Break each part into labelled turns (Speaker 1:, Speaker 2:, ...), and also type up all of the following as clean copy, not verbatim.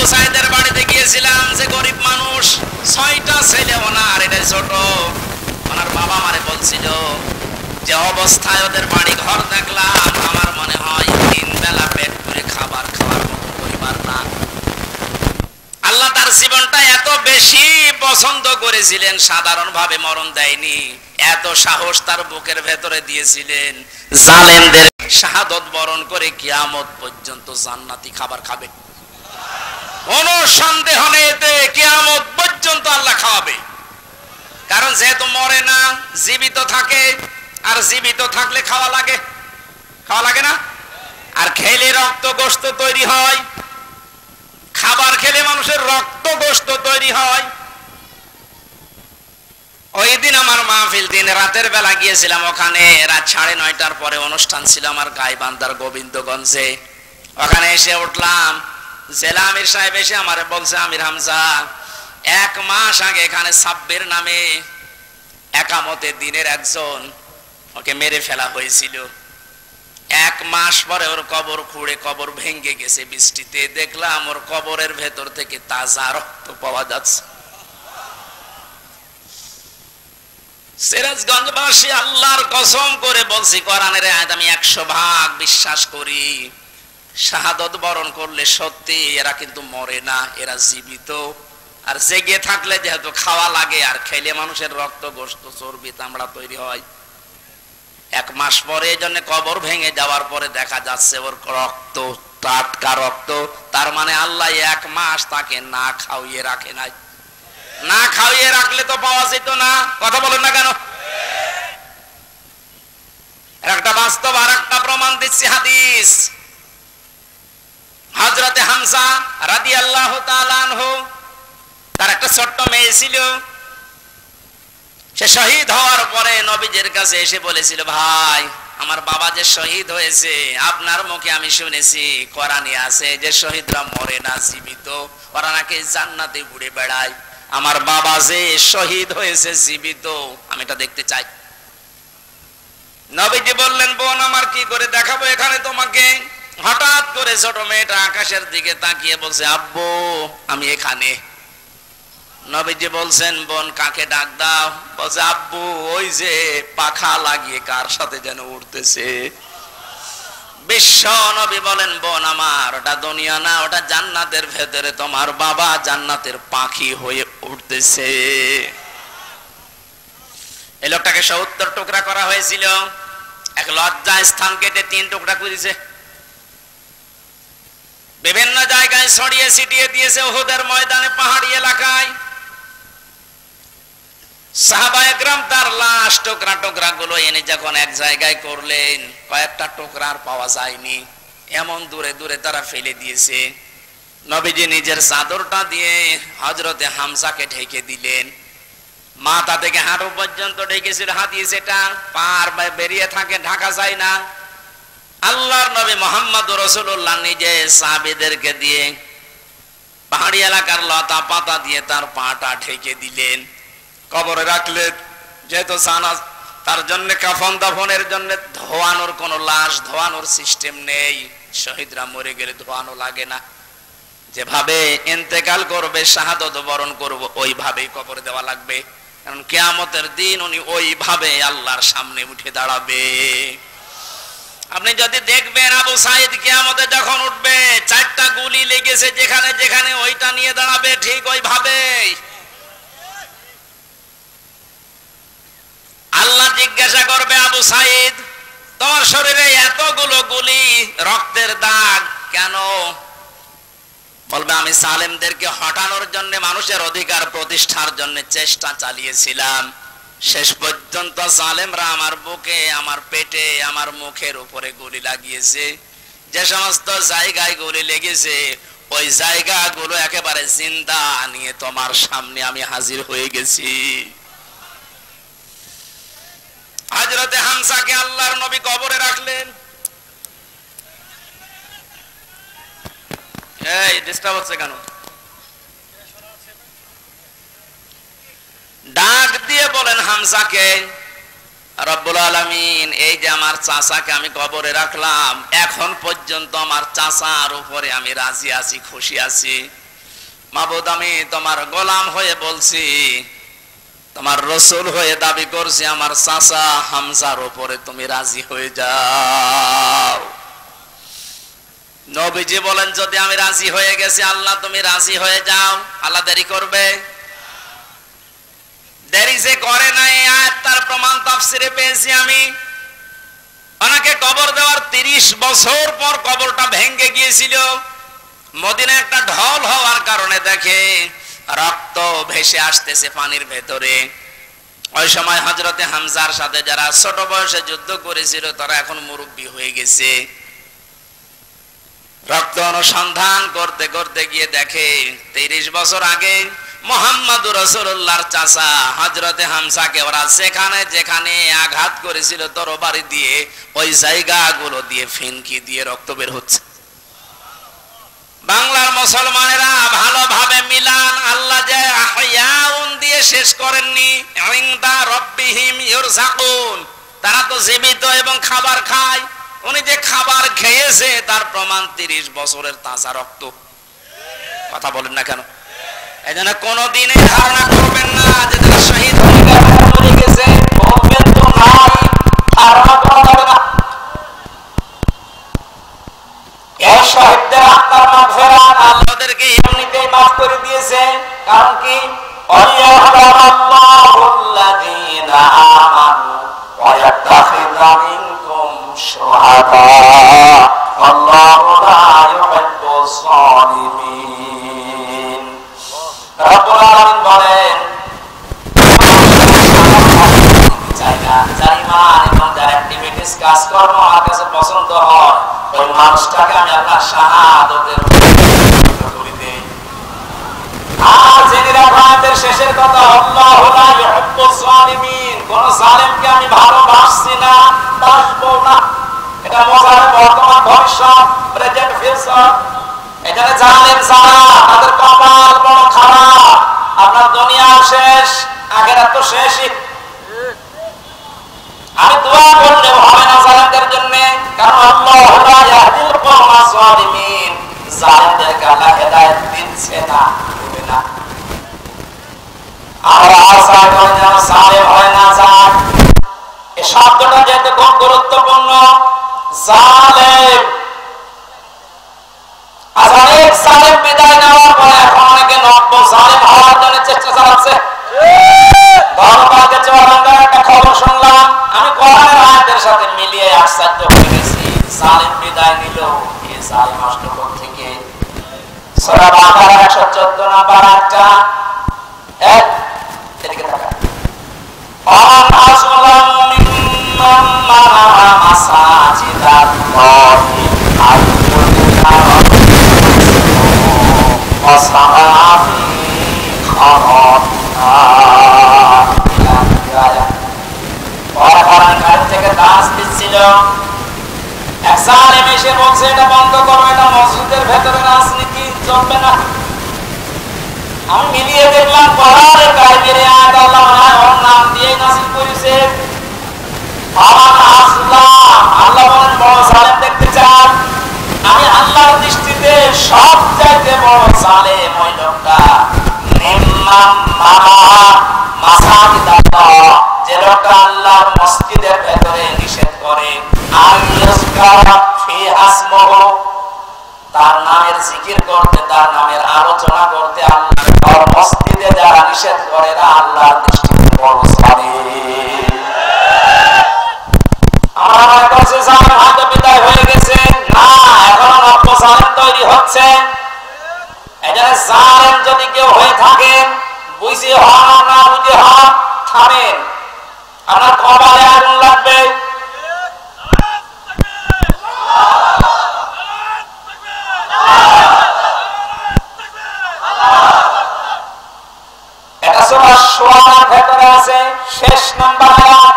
Speaker 1: আবু সাইদের বাড়িতে গিয়েছিলাম, যে গরিব মানুষ, 6টা ছেলে ওনার, এটা ছোট। ওনার বাবা মারে বলছিল যে অবস্থায় ওদের বাড়ি ঘর দেখলাম, আমার মনে হয় 3 বেলা পেট পুরে খাবার খাওয়ার মতো পরিবার না। আল্লাহ তার জীবনটা এত বেশি পছন্দ করেছিলেন, সাধারণভাবে মরণ দেয়নি। এত সাহস তার বুকের ভেতরে দিয়েছিলেন, জালেমদের শাহাদত বরণ করে কিয়ামত পর্যন্ত জান্নাতি খাবার খাবে। কোন সন্দেহ নেই, এতে কিয়ামত পর্যন্ত আল্লাহ খাওয়াবে। কারণ যেহেতু মরে না, জীবিত থাকে, আর জীবিত থাকলে খাওয়া লাগে, খাওয়া লাগে না? আর খেলে রক্ত গোশত তৈরি হয়, খাবার খেলে মানুষের রক্ত গোশত তৈরি হয়। ওই দিন আমার মাহফিল, দিন রাতের বেলা গিয়েছিলাম ওখানে, রাত 9:30টার পরে অনুষ্ঠান ছিল আমার গাইবান্ধার গোবিন্দগঞ্জে। ওখানে এসে উঠলাম, জেলা আমির সাহেব এসে আমারে বলছে, আমির হামজা, 1 মাস আগে এখানে সাব্বির নামে একামতে দিনের একজন, ওকে মেরে ফেলা হয়েছিল। 1 মাস পরে ওর কবর খুঁড়ে কবর ভেঙে গেছে বৃষ্টিতে, দেখলাম ওর কবরের ভেতর থেকে তাজা রক্ত পাওয়া যাচ্ছে। সিরাজগঞ্জবাসী, আল্লাহর কসম করে বলছি, কোরআনের আয়াত আমি 100% বিশ্বাস করি। শাহাদত বরণ করলে সত্যি এরা কিন্তু মরে না, এরা জীবিত। আর জেগে থাকলে যেহেতু খাওয়া লাগে, আর খেলে মানুষের রক্ত গোশত চর্বি চামড়া তৈরি হয়। 1 মাস পরে এই জন্য কবর ভেঙে যাওয়ার পরে দেখা যাচ্ছে ওর রক্ত টাটকা রক্ত। তার মানে আল্লাহ 1 মাস তাকে না খাওয়িয়ে রাখে নাই। না খাওয়িয়ে রাখলে তো পাওয়া যেত না। কথা বলেন না কেন? একটা বাস্তব আর একটা প্রমাণ দিচ্ছি, হাদিস। হযরতে হামজা রাদিয়াল্লাহু তাআলা আনহু, তার একটা ছোট্ট মেয়ে ছিল। সে শহীদ হওয়ার পরে নবীজির কাছে এসে বলেছিল, ভাই, আমার বাবা যে শহীদ হয়েছে, আপনার মুখে আমি শুনেছি, কোরআনে আছে যে শহীদরা মরে না, জীবিত, ওরা নাকি জান্নাতে ঘুরে বেড়ায়। আমার বাবা যে শহীদ হয়েছে জীবিত, আমি এটা দেখতে চাই। নবীজি বললেন, বোন আমার কি করে দেখাবো এখানে তোমাকে? হঠাৎ করে ছোট মেয়েটা আকাশের দিকে তাকিয়ে বলছে, আব্বু আমি এখানে। নবীজি বলছেন, বোন কাকে ডাক দাও? বলছে, আব্বু ওই যে পাখা লাগিয়ে কার সাথে যেন উঠতেছে। বিশ্ব নবী বলেন, বোন আমার, ওটা দুনিয়া না, ওটা জান্নাতের ভেতরে তোমার বাবা জান্নাতের পাখি হয়ে উঠতেছে। এই লোকটাকে 70 টুকরা করা হয়েছিল। এক লজ্জা স্থান কেটে 3 টুকরা করেছে। বিভিন্ন জায়গায় ছড়িয়ে ছিটিয়ে দিয়েছে, উহুদের ময়দানে, পাহাড়ি এলাকায়। সাহাবায়ে কেরাম তার লাশ টুকরা টুকরা গুলো এনে যখন এক জায়গায় করলেন, কয়েকটা টুকরা আর পাওয়া যায়নি, এমন দূরে দূরে তারা ফেলে দিয়েছে। নবীজি নিজের চাদরটা দিয়ে হযরতে হামজাকে ঢেকে দিলেন। মাথা থেকে হাঁটু পর্যন্ত ঢেকেছিল হাদিস, এটা পার বেরিয়ে থাকে, ঢাকা যায় না। আল্লাহর নবী মুহাম্মদুর রাসূলুল্লাহ নিজে সাহাবীদেরকে দিয়ে পাহাড়ি এলাকার লতা পাতা দিয়ে তার পাটা ঢেকে দিলেন, কবরে রাখলেন। যেহেতু জানা তার জন্য কাফন দাফনের জন্য ধোয়ানোর কোন লাশ ধোয়ানোর সিস্টেম নেই, শহীদরা মরে গেলে ধোয়ানো লাগে না। যেভাবে ইন্তেকাল করবে, শাহাদত বরণ করব, ওইভাবেই কবর দেওয়া লাগবে। কারণ কিয়ামতের দিন উনি ওইভাবে আল্লাহর সামনে উঠে দাঁড়াবে। আপনি যদি দেখবেন আবু সাইদ কিয়ামতে যখন উঠবে, 4টা গুলি লেগেছে যেখানে যেখানে, ওইটা নিয়ে দাঁড়াবে ঠিক ওইভাবে। আল্লাহ জিজ্ঞাসা করবে, আবু সাইদ তোমার শরীরে এতগুলো গুলি, রক্তের দাগ কেন? বলবে, আমি সালেমদেরকে হটানোর জন্য, মানুষের অধিকার প্রতিষ্ঠার জন্য চেষ্টা চালিয়েছিলাম। শেষ পর্যন্ত সালেমরা আমার বুকে, আমার পেটে, আমার মুখের উপরে গুলি লাগিয়েছে। যে সমস্ত জায়গায় গুলি লেগেছে, ওই জায়গাগুলো একেবারে জিন্দা নিয়ে তোমার সামনে আমি হাজির হয়ে গেছি। হযরতে হামজাকে আল্লাহর নবী কবরে রাখলেন। এই ডিস্টার্ব হচ্ছে কেন? ডাক দিয়ে বলেন হামজাকে, রব্বুল আলামিন, এই যে আমার চাচাকে আমি কবরে রাখলাম, এখন পর্যন্ত আমার চাচার উপরে আমি রাজি আছি, খুশি আছি। মাবুদ আমি তোমার গোলাম হয়ে বলছি, তোমার রসুল হয়ে দাবি করছি, আমার চাচা হামজার উপরে তুমি রাজি হয়ে যাও। নবীজি বলেন যদি আমি রাজি হয়ে গেছি, আল্লাহ তুমি রাজি হয়ে যাও, আল্লাহ দেরি করবে? দেরি যে করে নাই, আর তার প্রমাণ তাফসিরে পেয়েছি আমি। ওনাকে কবর দেওয়ার 30 বছর পর কবরটা ভেঙে গিয়েছিল। মদিনা একটা ঢল হওয়ার কারণে দেখে রক্ত ভেসে আসতেছে পানির ভেতরে। ওই সময় হযরতে হামজার সাথে যারা ছোট বয়সে যুদ্ধ করেছিল তারা এখন মুরব্বী হয়ে গেছে। রক্ত অনুসন্ধান করতে করতে গিয়ে দেখে 30 বছর আগে মুহাম্মদুর রাসূলুল্লাহর চাচা হযরতে হামজাকে ওরা যেখানে যেখানে আঘাত করেছিল তরবারি দিয়ে, ওই জায়গাগুলো দিয়ে ফিনকি দিয়ে রক্ত বের হচ্ছে। বাংলার মুসলমানেরা ভালোভাবে মিলান, আল্লাহ যে আহয়াউন দিয়ে শেষ করেননি, ইনদা রাব্বিহিম ইরযাকুন, তারা তো জীবিত এবং খাবার খায়। উনি যে খাবার খেয়েছে তার প্রমাণ 30 বছরের তাজা রক্ত। কথা বলেন না কেন? এই জন্য কোনদিন ধারণা করবেন না যে তারা শহীদ হয়ে গেছে, মরে গেছে, বলবেন তো নাই, ধারণা করা যাবে না। এই শহীদদের আত্মার মাগফিরাত আল্লাহ ওদেরকে এমনিতেই মাফ করে দিয়েছে। কারণ কি? ওয়ায়াহদাল্লাহুল্লাযীনা আমানু ওয়া ইয়াত্তাখিযা মিনকুম শুহাদা আল্লাহু লা ইউহিব্বুস সালিমিন। রব্বুল আলামিন বলেন, যার ঈমান এবং যার অ্যাক্টিভিটিস কাজকর্ম আমার কাছে পছন্দ হয়, ওই মানুষটাকে আমি আল্লাহ শাহাদাতের করে দেই। আর জেনে রাখো আমাদের শেষের কথা, আল্লাহু লা ইউহিব্বুস সালিমিন, কোন জালেমকে আমি ভালোবাসছি না, বাসবো না। এটা মজার বর্তমান ভবিষ্যৎ, প্রেজেন্ট ফিউচার। এখানে জালেম যারা তাদের কপাল বড় খারাপ। আপনার দুনিয়া শেষ, আখিরাত তো শেষই। আমি দোয়া করলেও হবে না জালেমদের জন্য, কারণ আল্লাহু লা ইয়াহদিল কওমাস সালিমিন, জালেমদেরকে আল্লাহ হেদায়েত দিচ্ছে না, দেবে না। আমরা আশা করি যেন জালেম হয় না যায়। এই শব্দটা যেহেতু খুব গুরুত্বপূর্ণ, জালেম। আজ অনেক জালেম বিদায় নেওয়ার পরে এখন অনেকে নব্য জালেম হওয়ার জন্য চেষ্টা চালাচ্ছে। গতকালকে চুয়াডাঙ্গার একটা খবর শুনলাম, আমি কোরআনের আয়াতের সাথে মিলিয়ে আশ্চর্য হয়ে গেছি। জালেম বিদায় নিল, এই জালেম আসলো কোথা থেকে? সূরা বাকারা 114 নম্বর আয়াতটা। এদিকে তাকান। আমান আসলামু মিম্মান মানা মাসাজিদাল্লাহি আইয়ুযকারা ওয়া সাআফি খারাতনা। থেকে দাস দিচ্ছিল, এক জালেম এসে বলছে এটা বন্ধ করো, এটা মসজিদের ভেতরে রাজনীতি চলবে না। আমি মিলিয়ে দেখলাম কোরআনের কারিগরি আয়াত আল্লাহ ওর নাম দিয়ে নাযিল করেছে। আল্লাহ বলেন বড় জালেম দেখতে চান? আমি আল্লাহর দৃষ্টিতে সবচাইতে বড় জালেম ওই লোকটা, নিম্মাম মানা মাসাজিদাল্লাহ, যে লোকটা আল্লাহর মসজিদের ভেতরে নিষেধ করে, তার নামের জিকির করতে, তার নামের আলোচনা করতে আল্লাহর মসজিদে যারা নিষেধ করে না, আল্লাহর দৃষ্টিতে বড় জালেম। আমরা মনে করছি জালেম হয়তো বিদায় হয়ে গেছে, না, এখনো নব্য জালেম তৈরি হচ্ছে। এখানে জালেম যদি কেউ হয়ে থাকেন, বুঝে হন না বুঝে হন, থামেন, আপনার কপালে আগুন লাগবে। এটা সূরা শুআরার ভেতরে আছে, শেষ নাম্বার আয়াত।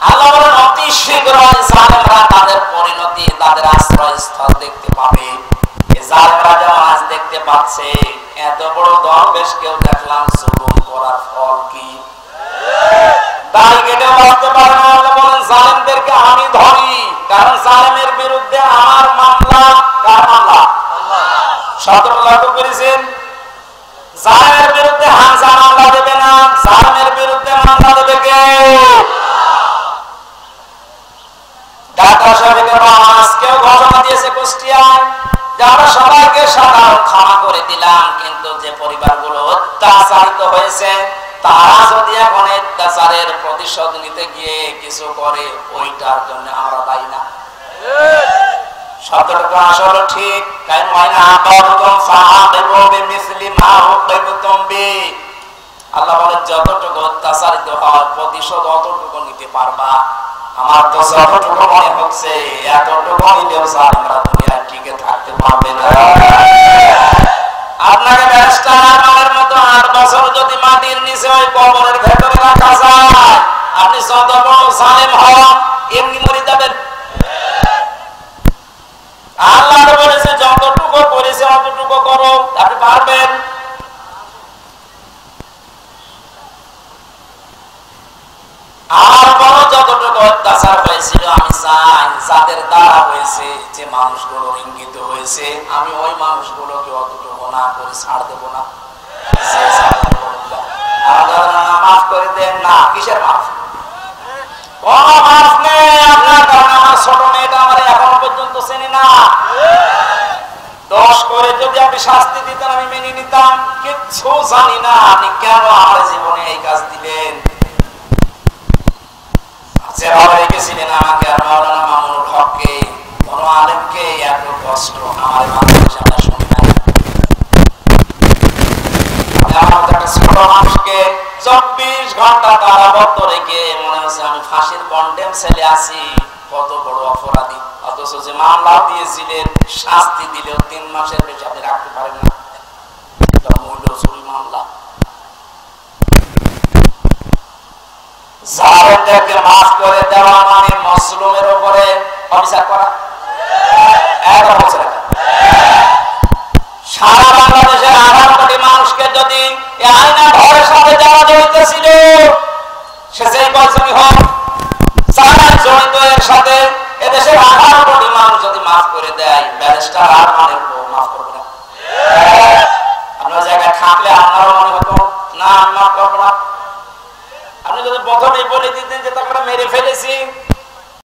Speaker 1: আল্লাহ বলেন অতি শীঘ্রই জালেমরা তাদের পরিণতি, তাদের আশ্রয়স্থল দেখতে পাবে। এই জালেমরা যেমন আজ দেখতে পাচ্ছে, এত বড় দরবেশ কেউ দেখলাম জুলুম করার ফল কি? দাড়ি কেটে বলতে পারে না। আল্লাহ বলেন জালেমদেরকে আমি ধরি, কারণ জালেমের বিরুদ্ধে আমার মামলা। কার মামলা? 17 লাখ করেছেন। জালেমের বিরুদ্ধে হামজা মামলা দেবে না, জালেমের বিরুদ্ধে মামলা দেবে কে? ঢাকা শহরের আজকেও ঘোষণা দিয়েছে কুষ্টিয়ায় যে আমরা সবাইকে সাধারণ ক্ষমা করে দিলাম, কিন্তু যে পরিবারগুলো অত্যাচারিত হয়েছে তারা যদি এখন অত্যাচারের প্রতিশোধ নিতে গিয়ে কিছু করে, ওইটার জন্য আমরা দায়ী না। শব্দটা আসলে ঠিক, কারণ হয় না আবাদুকুম ফাআকিবু বিমিসলি মা উকিবতুম বি। আল্লাহ বলে যতটুকু অত্যাচারিত হয় প্রতিশোধ অতটুকু নিতে পারবা। আমার তো যতটুকু মনে হচ্ছে এতটুকু নিলেও জালিমরা দুনিয়ায় টিকে থাকতে পারবে না। আপনাকে ব্যারিস্টার আনোয়ারের মতো 8 বছর যদি মাটির নিচে ওই কবরের ভেতরে রাখা যায়, আপনি যত বড় জালেম হন এমনি মরে যাবেন। আল্লাহ বলেছে যতটুকু করেছে অতটুকু করো, আপনি পারবেন। আর বড় যতটুকু অত্যাচার হয়েছিল আমি চাই যাদের দ্বারা হয়েছে, যে মানুষগুলো ইঙ্গিত হয়েছে, আমি ওই মানুষগুলোকে অতটুকু না করে ছাড় দেবো না। মাফ করে দেন না, কিসের মাফ? কোন মাফ নেই আপনার, কারণ আমার ছোট মেয়েটা আমার এখন পর্যন্ত চেনে না। দোষ করে যদি আপনি শাস্তি দিতেন আমি মেনে নিতাম, কিচ্ছু জানি না আপনি কেন আমার জীবনে এই কাজ দিলেন। যেভাবে রেখেছিলেন আমাকে আর মাওলানা মামুনুল হককে, কোন আলেমকে এত কষ্ট আমার বাংলাদেশে আমরা শুনি নাই। আমার একটা ছোট মানুষকে 24 ঘন্টা কারাবদ্ধ রেখে মনে হচ্ছে আমি ফাঁসির কন্ডেম ছেলে আছি, কত বড় অপরাধী। অথচ যে মামলা দিয়েছিলেন শাস্তি দিলেও 3 মাসের বেশি আপনি রাখতে পারেন না। এটা মূল্য চুরি মামলা। জালেমদেরকে মাফ করে দেওয়া মানে মুসলিমের উপরে অবিচার করা। এটা বলছে সারা বাংলাদেশের 18 কোটি মানুষকে যদি এই আইনা ঘরের সাথে যারা জড়িত ছিল, সে যেই বয়সী হোক, যারা জড়িত এর সাথে এদেশের 18 কোটি মানুষ যদি মাফ করে দেয়, ব্যারিস্টার আর